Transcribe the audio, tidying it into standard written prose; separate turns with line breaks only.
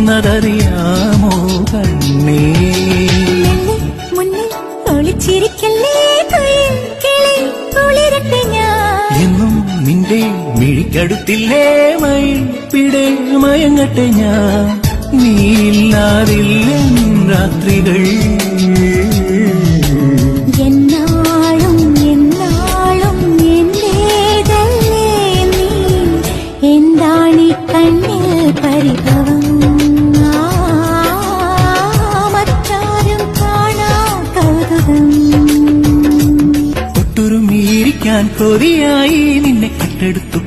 എന്നതറിയാമോ കണ്ണേ?
മുന്നിൽ ഒളിച്ചിരിക്കല്ലേ
എന്നും നിന്റെ മിഴിക്കടുത്തില്ലേ മയിൽപ്പിടെ മയങ്ങട്ടെ ഞാൻ. നീയില്ലാതില്ല രാത്രികൾ
എന്നാളും എന്നാളും എന്റേതല്ലേ നീ. എന്താണീ കണ്ണിൽ പരിഭവം? മറ്റാരും കാണാ കൗതുകം.
ഒട്ടുരുമിയിരിക്കാൻ കൊതിയായി നിന്നെ കെട്ടെടുത്തു